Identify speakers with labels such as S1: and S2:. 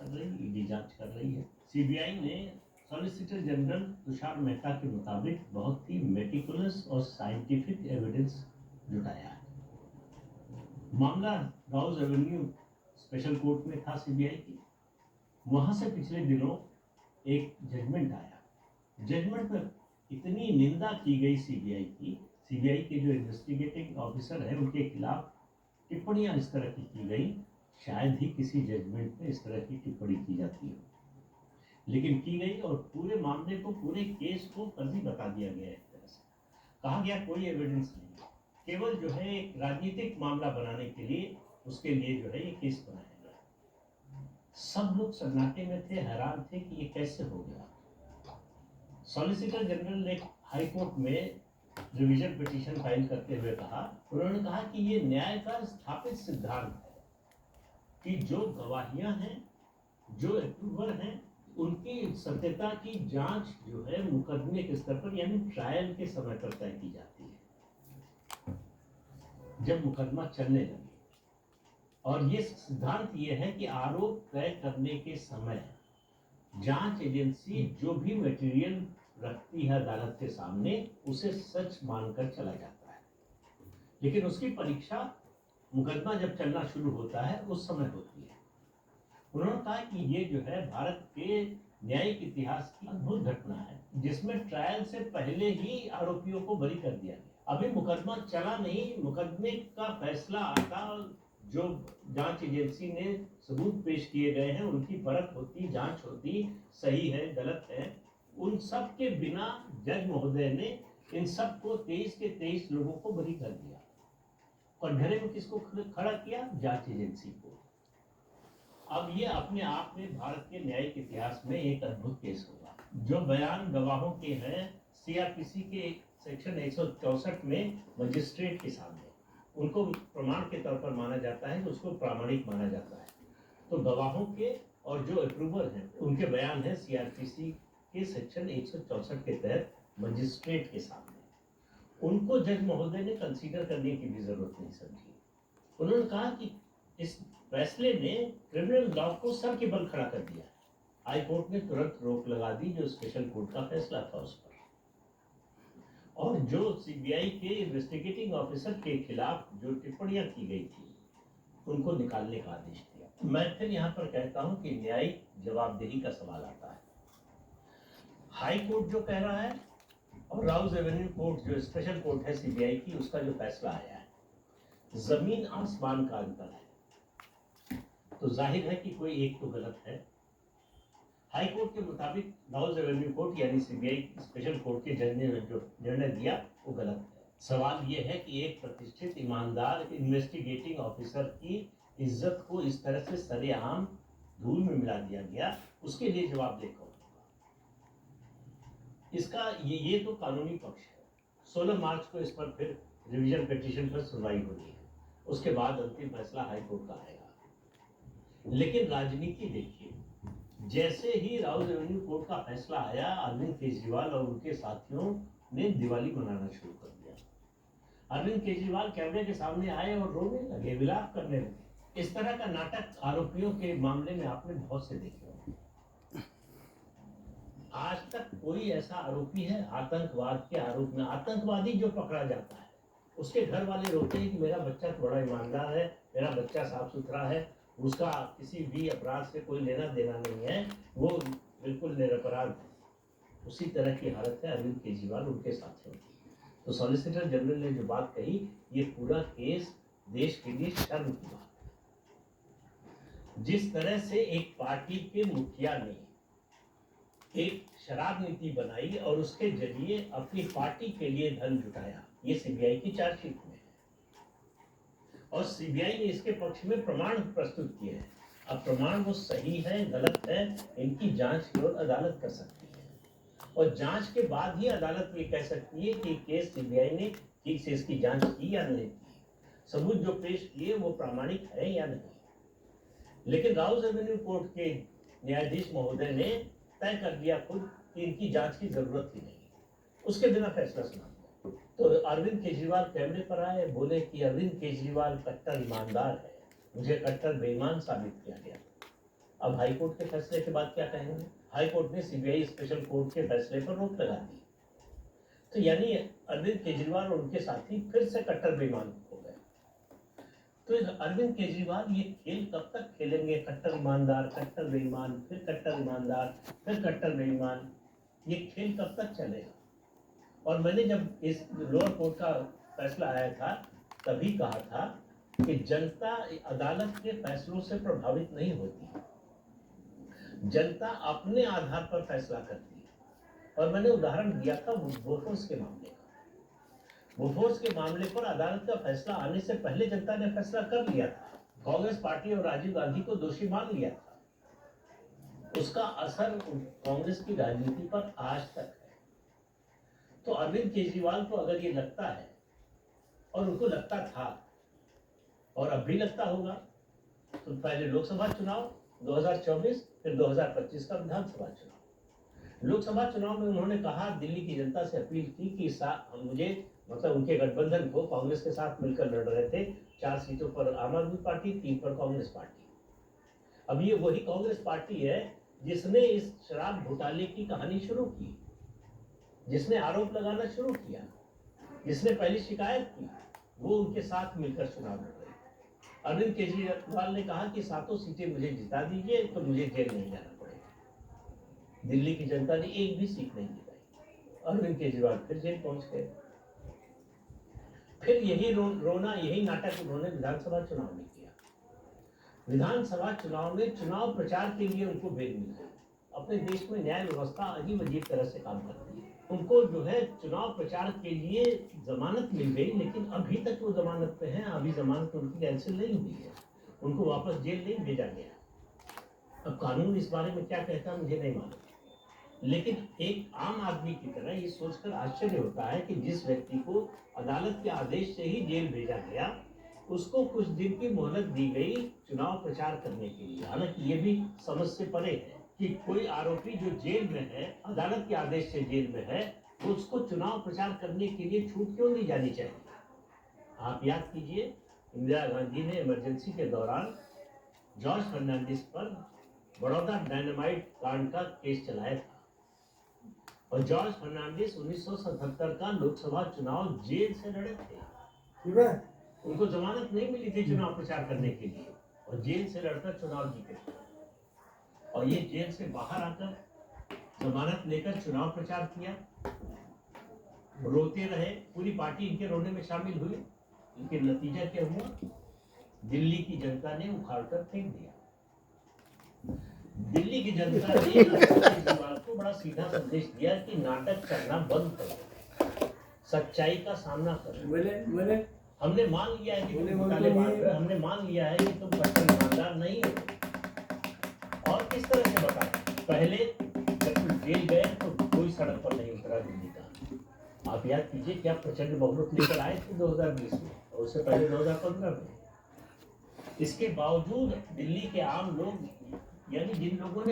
S1: कर रही, ईडी जांच कर रही है। सीबीआई ने सॉलिसिटर जनरल तुषार मेहता के मुताबिक बहुत ही मेटिकुलस और साइंटिफिक एविडेंस जुटाया है। मामला राउज एवेन्यू स्पेशल कोर्ट में था सीबीआई की। वहां से पिछले दिनों एक जजमेंट आया। जजमेंट में इतनी निंदा की गई सीबीआई की, सीबीआई के जो इन्वेस्टिगेटिंग ऑफिसर है उनके खिलाफ टिप्पणियां इस तरह की गई, शायद ही किसी जजमेंट में इस तरह की टिप्पणी की जाती हो, लेकिन की गई और पूरे मामले को, पूरे केस को फर्जी बता दिया गया। एक तरह से कहा गया कोई एविडेंस नहीं, केवल जो है एक राजनीतिक मामला बनाने के लिए, उसके लिए जो है ये केस बनाया गया। सब लोग सन्नाटे में थे, हैरान थे कि ये कैसे हो गया। सॉलिसिटर जनरल ने हाई कोर्ट में रिवीजन पिटीशन फाइल करते हुए कहा, उन्होंने कहा कि ये न्याय का स्थापित सिद्धांत है कि जो गवाहियां हैं, जो अप्रूवर हैं, उनकी सत्यता की जांच जो है मुकदमे के स्तर पर यानी ट्रायल के समय पर तय की जाती है, जब मुकदमा चलने लगे। और ये सिद्धांत ये है कि आरोप तय करने के समय जांच एजेंसी जो भी मटेरियल रखती है अदालत के सामने, उसे सच मानकर चला जाता है, लेकिन उसकी परीक्षा मुकदमा जब चलना शुरू होता है उस समय होती है। उन्होंने कहा कि ये जो है भारत के न्यायिक इतिहास की अद्भुत घटना है, जिसमें ट्रायल से पहले ही आरोपियों को बरी कर दिया गया। अभी मुकदमा चला नहीं, मुकदमे का फैसला आता, जो जांच एजेंसी ने सबूत पेश किए गए हैं उनकी परख होती, जांच होती, सही है गलत है, उन सब के बिना जज महोदय ने इन सब को 23 के 23 लोगों को बरी कर दिया। और घरे में किसको खड़ा किया? जांच एजेंसी को। अब ये अपने आप में भारत के न्यायिक इतिहास में एक अद्भुत केस होगा। जो बयान गवाहों के हैं, सीआरपीसी के सेक्शन 164 में मजिस्ट्रेट के सामने उनको प्रमाण के तौर पर माना जाता है, उसको प्रामाणिक माना जाता है। तो गवाहों के और जो अप्रूवर हैं उनके बयान है सीआरपीसी के सेक्शन 164 के तहत मजिस्ट्रेट के सामने, उनको जज महोदय ने कंसीडर करने की भी जरूरत नहीं समझी। उन्होंने कहा कि इस फैसले ने क्रिमिनल लॉ को सर के बल खड़ा कर दिया। हाई कोर्ट ने तुरंत रोक लगा दी जो स्पेशल कोर्ट का फैसला था उस पर, और जो सीबीआई के इन्वेस्टिगेटिंग ऑफिसर के खिलाफ जो टिप्पणियां की गई थी उनको निकालने का आदेश दिया। मैं फिर यहाँ पर कहता हूँ कि न्यायिक जवाबदेही का सवाल आता है। हाई कोर्ट जो कह रहा है और राउज एवेन्यू कोर्ट जो स्पेशल कोर्ट है सीबीआई की, उसका जो फैसला आया है, जमीन आसमान का अंतर है। तो जाहिर है कि कोई एक तो गलत है। हाई कोर्ट के मुताबिक राउज एवेन्यू कोर्ट यानी सीबीआई स्पेशल कोर्ट के जज ने जो निर्णय दिया वो गलत है। सवाल ये है कि एक प्रतिष्ठित ईमानदार इन्वेस्टिगेटिंग ऑफिसर की इज्जत को इस तरह से सरेआम धूल में मिला दिया गया, उसके लिए जवाबदेह कौन होगा? इसका ये तो कानूनी पक्ष है। 16 मार्च को इस पर फिर रिवीजन पिटीशन पर सुनवाई होनी है, उसके बाद अंतिम फैसला हाई कोर्ट का आएगा। लेकिन राजनीति देखिए, जैसे ही राउज एवेन्यू कोर्ट का फैसला आया, अरविंद केजरीवाल और उनके साथियों ने दिवाली मनाना शुरू कर दिया। अरविंद केजरीवाल कैमरे के सामने आए और रोने लगे, विलाप करने लगे। इस तरह का नाटक आरोपियों के मामले में आपने बहुत से देखे होंगे। आज तक कोई ऐसा आरोपी है आतंकवाद के आरोप में, आतंकवादी जो पकड़ा जाता है उसके घर वाले रोते हैं कि मेरा बच्चा तो बड़ा ईमानदार है, मेरा बच्चा साफ सुथरा है, उसका किसी भी अपराध से कोई लेना देना नहीं है, वो बिल्कुल निरपराध है। उसी तरह की हालत है अरविंद केजरीवाल उनके साथियों की। तो सॉलिसिटर जनरल ने जो बात कही, ये पूरा केस देश के लिए शर्म की बात है। जिस तरह से एक पार्टी के मुखिया ने एक शराब नीति बनाई और उसके जरिए अपनी पार्टी के लिए धन जुटाया, ये सीबीआई की चार्जशीट में है और सीबीआई ने इसके पक्ष में प्रमाण प्रस्तुत किए हैं। अब प्रमाण वो सही है गलत है, इनकी जांच केवल अदालत कर सकती है, और जांच के बाद ही अदालत ये कह सकती है कि केस सीबीआई ने ठीक से इसकी जांच की या नहीं की, सबूत जो पेश किए वो प्रामाणिक है या नहीं। लेकिन राउज एवेन्यू कोर्ट के न्यायाधीश महोदय ने तय कर दिया खुद कि इनकी जांच की जरूरत ही नहीं, उसके बिना फैसला सुना दिया। तो अरविंद केजरीवाल कैमरे पर आए, बोले कि अरविंद केजरीवाल कट्टर ईमानदार है, मुझे कट्टर बेईमान साबित किया गया। अब हाई कोर्ट के फैसले के बाद क्या कहेंगे? हाई कोर्ट ने सीबीआई स्पेशल कोर्ट के फैसले पर रोक लगा दी। तो यानी अरविंद केजरीवाल और उनके साथी फिर से कट्टर बेईमान हो गए। तो अरविंद केजरीवाल ये खेल कब तक खेलेंगे? कट्टर ईमानदार, कट्टर बेईमान, फिर कट्टर ईमानदार, फिर कट्टर बेईमान, ये खेल कब तक चलेगा? और मैंने जब इस लोअर कोर्ट का फैसला आया था तभी कहा था कि जनता अदालत के फैसलों से प्रभावित नहीं होती, जनता अपने आधार पर फैसला करती है। और मैंने उदाहरण दिया था बोफोर्स के मामले का। बोफोर्स के मामले पर अदालत का फैसला आने से पहले जनता ने फैसला कर लिया था, कांग्रेस पार्टी और राजीव गांधी को दोषी मान लिया था। उसका असर कांग्रेस की राजनीति पर आज तक है। तो अरविंद केजरीवाल को अगर ये लगता है, और उनको लगता था और अब भी लगता होगा, तो पहले लोकसभा चुनाव 2024, फिर 2025 का विधानसभा चुनाव। लोकसभा चुनाव में उन्होंने कहा, दिल्ली की जनता से अपील की कि मुझे मतलब उनके गठबंधन को कांग्रेस के साथ मिलकर लड़ रहे थे, 4 सीटों पर आम आदमी पार्टी, 3 पर कांग्रेस पार्टी। अब ये वही कांग्रेस पार्टी है जिसने इस शराब घोटाले की कहानी शुरू की, जिसने आरोप लगाना शुरू किया, जिसने पहली शिकायत की, वो उनके साथ मिलकर चुनाव लड़ रहे। अरविंद केजरीवाल ने कहा कि 7 सीटें मुझे जिता दीजिए तो मुझे जेल नहीं जाना पड़ेगा। दिल्ली की जनता ने एक भी सीट नहीं जिताई। अरविंद केजरीवाल फिर जेल पहुंच गए। फिर यही रोना, यही नाटक उन्होंने विधानसभा चुनाव में किया। विधानसभा चुनाव में चुनाव प्रचार के लिए उनको बेल मिल गई। अपने देश में न्याय व्यवस्था अजीब अजीब तरह से काम करती है। उनको जो है चुनाव प्रचार के लिए जमानत मिल गई, लेकिन अभी तक वो जमानत पे हैं। अभी जमानत उनकी कैंसिल नहीं हुई है, उनको वापस जेल नहीं भेजा गया। अब कानून इस बारे में क्या कहता है मुझे नहीं मालूम, लेकिन एक आम आदमी की तरह ये सोचकर आश्चर्य होता है कि जिस व्यक्ति को अदालत के आदेश से ही जेल भेजा गया, उसको कुछ दिन की मोहलत दी गई चुनाव प्रचार करने के लिए। हालांकि ये भी समझ से परे है कि कोई आरोपी जो जेल में है, अदालत के आदेश से जेल में है, तो उसको चुनाव प्रचार करने के लिए छूट क्यों दी जानी चाहिए? आप याद कीजिए, इंदिरा गांधी ने इमरजेंसी के दौरान जॉर्ज फर्नांडिस पर बड़ौदा डायनामाइट कांड का केस चलाया था, और जॉर्ज फर्नांडिस 1977 का लोकसभा चुनाव जेल से लड़े थे। उनको जमानत नहीं मिली थी चुनाव प्रचार करने के लिए, और जेल से लड़कर चुनाव जीते थे। और ये जेल से बाहर आकर जमानत लेकर चुनाव प्रचार किया, रोते रहे, पूरी पार्टी इनके रोने में शामिल हुई। इनके नतीजा क्या हुआ? दिल्ली की जनता ने उखाड़कर फेंक दिया। दिल्ली की जनता ने केजरीवाल को बड़ा सीधा संदेश दिया कि नाटक करना बंद करो, सच्चाई का सामना करो। हमने मान लिया है कि तुम घोटालेबाज हो, हमने मान लिया है कि तुम कट्टर ईमानदार नहीं हो। और किस तरह से बताएं? पहले जब तुम जेल गए तो कोई सड़क पर नहीं उतरा दिल्ली का। आप याद कीजिए क्या प्रचंड बहुमत लेकर आए थे 2020 में, और उससे पहले 2015 में। इसके बावजूद दिल्ली के आम लोग, यानी जिन लोगों ने